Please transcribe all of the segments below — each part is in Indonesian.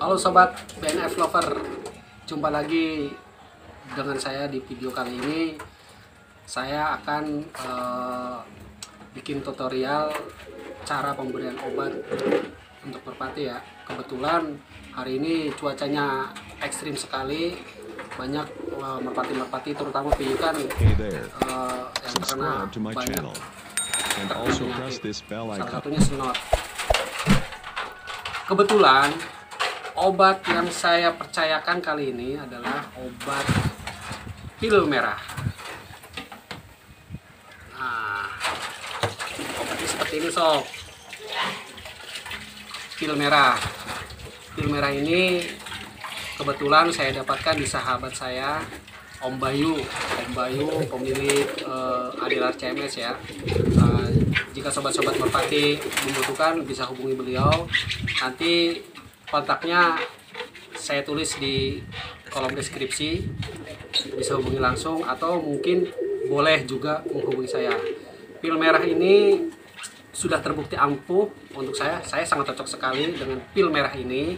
Halo sobat BNF Lover, jumpa lagi dengan saya di video kali ini. Saya akan bikin tutorial cara pemberian obat untuk merpati ya. Kebetulan hari ini cuacanya ekstrim sekali, banyak merpati-merpati terutama piyukan yang terkena banyak penyakit. Salah satunya senot. Kebetulan obat yang saya percayakan kali ini adalah obat pil merah. Nah, obatnya seperti ini sob. Pil merah. Pil merah ini kebetulan saya dapatkan di sahabat saya, Om Bayu. Om Bayu pemilik Adilar CMS ya. Jika sobat-sobat merpati membutuhkan bisa hubungi beliau. Nanti kontaknya saya tulis di kolom deskripsi, bisa hubungi langsung atau mungkin boleh juga menghubungi saya. Pil merah ini sudah terbukti ampuh untuk saya sangat cocok sekali dengan pil merah ini.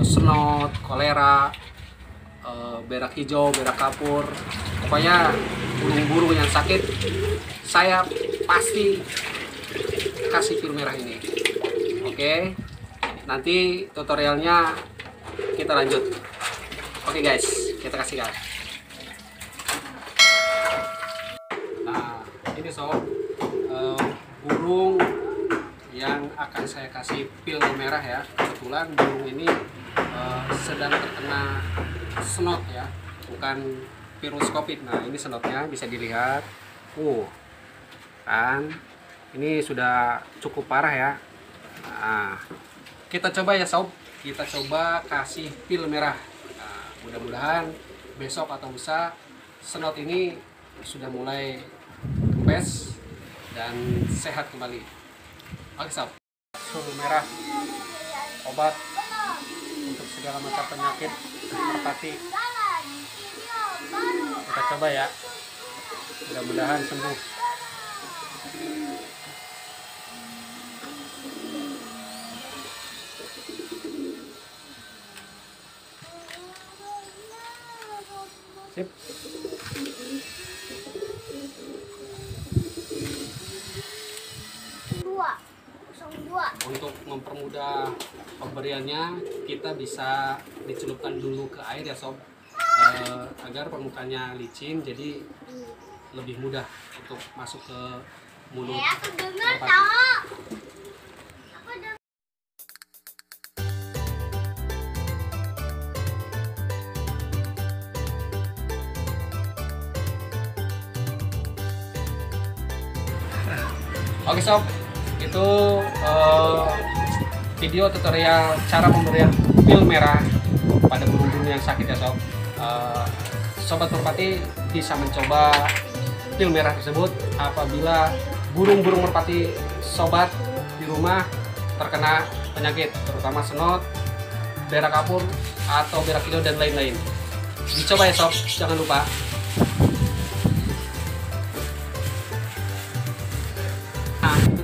Senot, kolera, berak hijau, berak kapur, pokoknya burung-burung yang sakit saya pasti kasih pil merah ini. Oke, nanti tutorialnya kita lanjut. Oke guys, kita kasih guys. Nah, ini sob, burung yang akan saya kasih pil merah ya. Kebetulan burung ini sedang terkena senot ya, bukan virus COVID. Nah, ini senotnya bisa dilihat. Kan ini sudah cukup parah ya. Nah, kita coba ya sob, kita coba kasih pil merah. Nah, mudah-mudahan besok atau lusa senot ini sudah mulai kempes dan sehat kembali. Oke sob, pil merah obat untuk segala macam penyakit merpati. Kita coba ya, mudah-mudahan sembuh. Sip. Untuk mempermudah pemberiannya, kita bisa dicelupkan dulu ke air ya sob, agar permukaannya licin, jadi lebih mudah untuk masuk ke mulut merpati. Oke sob, itu video tutorial cara pemberian pil merah pada burung-burung yang sakit ya sob. Sobat merpati bisa mencoba pil merah tersebut apabila burung-burung merpati sobat di rumah terkena penyakit, terutama senot, berak kapur, atau berak hijau dan lain-lain. Dicoba ya sob, jangan lupa.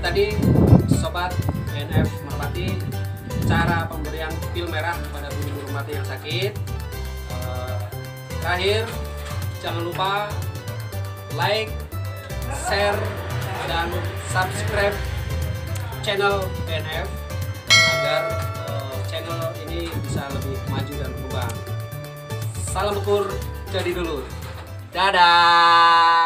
Tadi sobat BNF merpati, cara pemberian pil merah kepada burung merpati yang sakit. Terakhir, jangan lupa like, share, dan subscribe channel BNF agar channel ini bisa lebih maju dan berkembang. Salam ukur jadi dulu. Dadah.